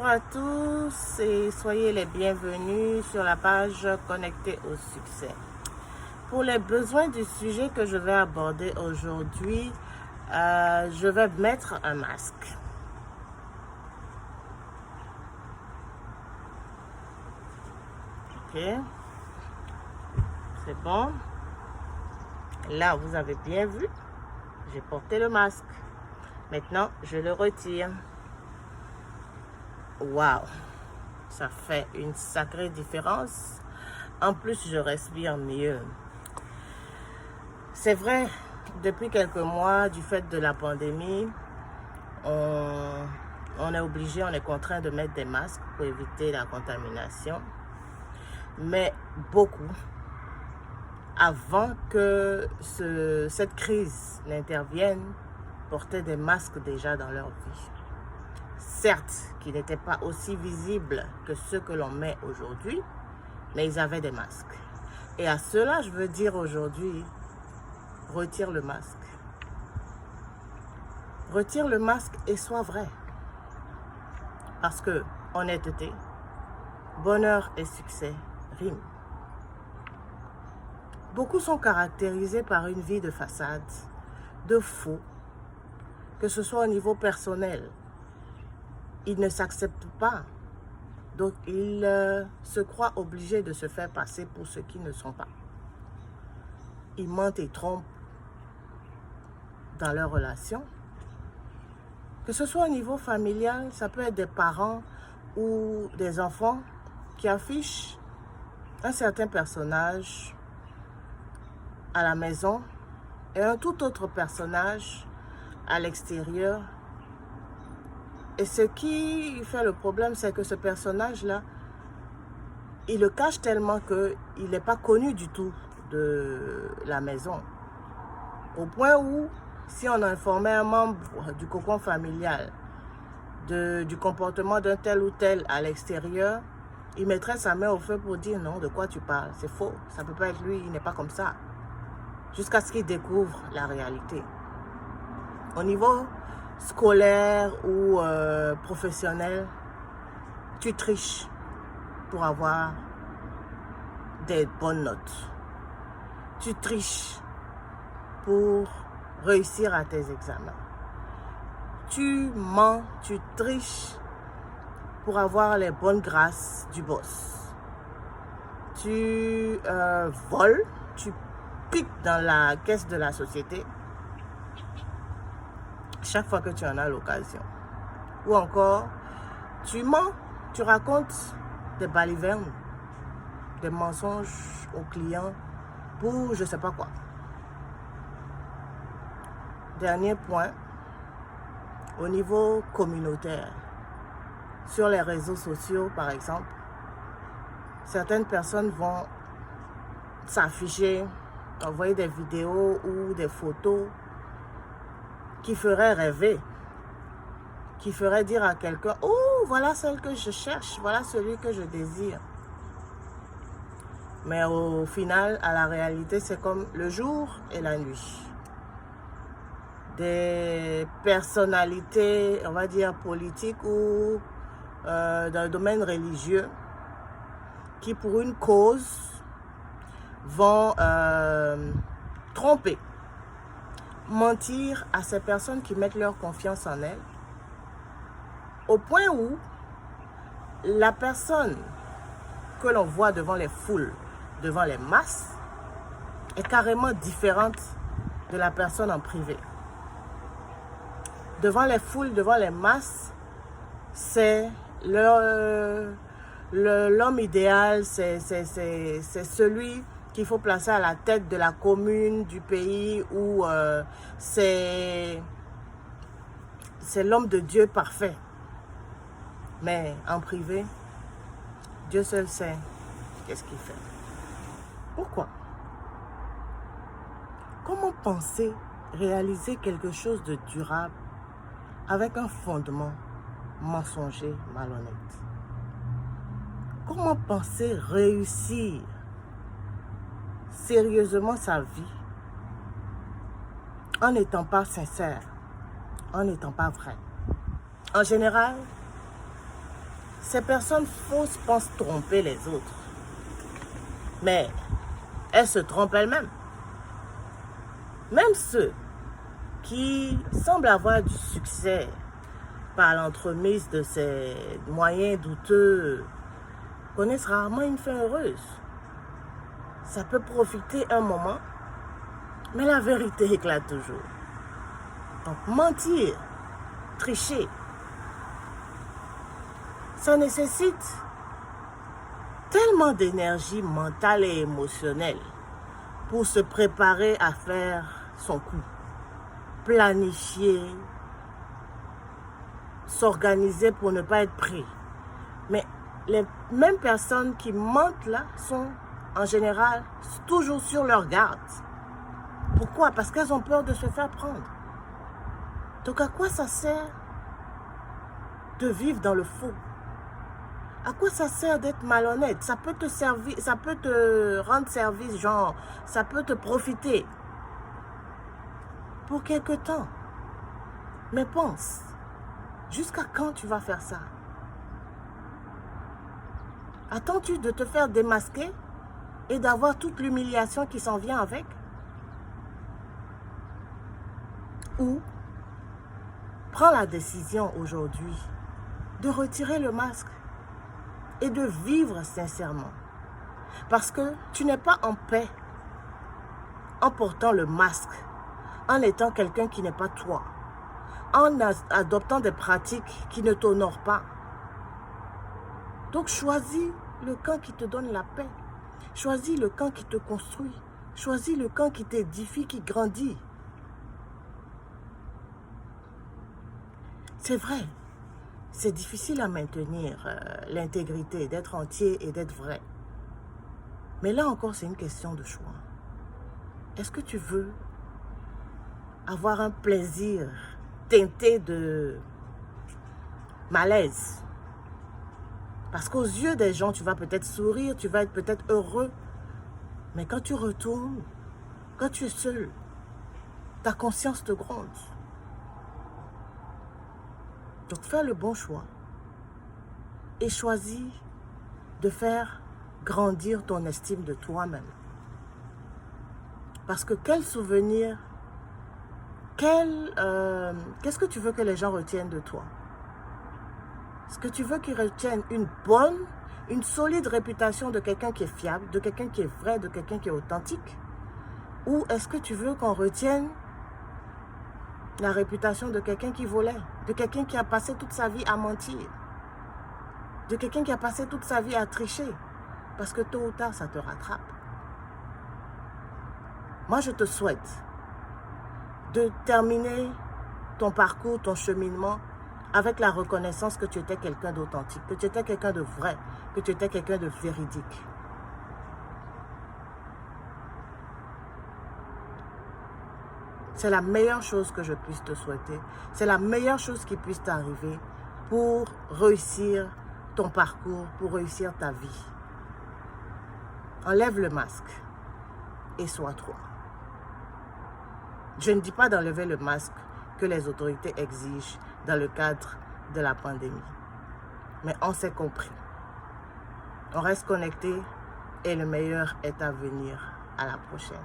à tous et soyez les bienvenus sur la page Connectée au succès. Pour les besoins du sujet que je vais aborder aujourd'hui, je vais mettre un masque. Ok, c'est bon. Là, vous avez bien vu, j'ai porté le masque. Maintenant, je le retire. Waouh, ça fait une sacrée différence. En plus, je respire mieux. C'est vrai, depuis quelques mois, du fait de la pandémie, on est obligé, on est contraint de mettre des masques pour éviter la contamination. Mais beaucoup, avant que cette crise n'intervienne, portaient des masques déjà dans leur vie. Certes, qui n'étaient pas aussi visibles que ceux que l'on met aujourd'hui, mais ils avaient des masques. Et à cela, je veux dire aujourd'hui, retire le masque. Retire le masque et sois vrai. Parce que honnêteté, bonheur et succès riment. Beaucoup sont caractérisés par une vie de façade, de faux, que ce soit au niveau personnel. Ils ne s'acceptent pas. Donc, ils se croient obligés de se faire passer pour ceux qui ne sont pas. Ils mentent et trompent dans leurs relations. Que ce soit au niveau familial, ça peut être des parents ou des enfants qui affichent un certain personnage à la maison et un tout autre personnage à l'extérieur. Et ce qui fait le problème, c'est que ce personnage-là, il le cache tellement qu'il n'est pas connu du tout de la maison. Au point où, si on informait un membre du cocon familial du comportement d'un tel ou tel à l'extérieur, il mettrait sa main au feu pour dire non, de quoi tu parles? C'est faux, ça ne peut pas être lui, il n'est pas comme ça. Jusqu'à ce qu'il découvre la réalité. Au niveau scolaire ou professionnel, tu triches pour avoir des bonnes notes. Tu triches pour réussir à tes examens. Tu mens, tu triches pour avoir les bonnes grâces du boss. Tu voles, tu piques dans la caisse de la société chaque fois que tu en as l'occasion. Ou encore, tu mens, tu racontes des balivernes, des mensonges aux clients pour je ne sais pas quoi. Dernier point, au niveau communautaire, sur les réseaux sociaux par exemple, certaines personnes vont s'afficher, envoyer des vidéos ou des photos qui ferait rêver, qui ferait dire à quelqu'un « Oh, voilà celle que je cherche, voilà celui que je désire. » Mais au final, à la réalité, c'est comme le jour et la nuit. Des personnalités, on va dire politiques ou dans le domaine religieux, qui pour une cause vont tromper, mentir à ces personnes qui mettent leur confiance en elles, au point où la personne que l'on voit devant les foules, devant les masses, est carrément différente de la personne en privé. Devant les foules, devant les masses, c'est l'homme idéal, c'est celui qu'il faut placer à la tête de la commune, du pays, où c'est l'homme de Dieu parfait. Mais en privé, Dieu seul sait qu'est-ce qu'il fait. Pourquoi? Comment penser réaliser quelque chose de durable avec un fondement mensonger, malhonnête? Comment penser réussir sérieusement sa vie en n'étant pas sincère, en n'étant pas vrai? En général, ces personnes fausses pensent tromper les autres. Mais elles se trompent elles-mêmes. Même ceux qui semblent avoir du succès par l'entremise de ces moyens douteux connaissent rarement une fin heureuse. Ça peut profiter un moment, mais la vérité éclate toujours. Donc mentir, tricher, ça nécessite tellement d'énergie mentale et émotionnelle pour se préparer à faire son coup, planifier, s'organiser pour ne pas être pris. Mais les mêmes personnes qui mentent là sont en général toujours sur leur garde. Pourquoi? Parce qu'elles ont peur de se faire prendre. Donc à quoi ça sert de vivre dans le faux? À quoi ça sert d'être malhonnête? Ça peut te servir, ça peut te rendre service, genre, ça peut te profiter pour quelque temps. Mais pense, jusqu'à quand tu vas faire ça? Attends-tu de te faire démasquer et d'avoir toute l'humiliation qui s'en vient avec? Ou prends la décision aujourd'hui de retirer le masque et de vivre sincèrement. Parce que tu n'es pas en paix en portant le masque, en étant quelqu'un qui n'est pas toi, en adoptant des pratiques qui ne t'honorent pas. Donc choisis le camp qui te donne la paix. Choisis le camp qui te construit. Choisis le camp qui t'édifie, qui grandit. C'est vrai, c'est difficile à maintenir l'intégrité, d'être entier et d'être vrai. Mais là encore, c'est une question de choix. Est-ce que tu veux avoir un plaisir teinté de malaise? Parce qu'aux yeux des gens, tu vas peut-être sourire, tu vas être peut-être heureux. Mais quand tu retournes, quand tu es seul, ta conscience te gronde. Donc fais le bon choix et choisis de faire grandir ton estime de toi-même. Parce que quel souvenir, qu'est-ce que tu veux que les gens retiennent de toi? Est-ce que tu veux qu'ils retiennent une bonne, une solide réputation de quelqu'un qui est fiable, de quelqu'un qui est vrai, de quelqu'un qui est authentique? Ou est-ce que tu veux qu'on retienne la réputation de quelqu'un qui volait, de quelqu'un qui a passé toute sa vie à mentir, de quelqu'un qui a passé toute sa vie à tricher? Parce que tôt ou tard, ça te rattrape. Moi, je te souhaite de terminer ton parcours, ton cheminement avec la reconnaissance que tu étais quelqu'un d'authentique, que tu étais quelqu'un de vrai, que tu étais quelqu'un de véridique. C'est la meilleure chose que je puisse te souhaiter. C'est la meilleure chose qui puisse t'arriver pour réussir ton parcours, pour réussir ta vie. Enlève le masque et sois toi. Je ne dis pas d'enlever le masque que les autorités exigent dans le cadre de la pandémie. Mais on s'est compris. On reste connecté et le meilleur est à venir. À la prochaine.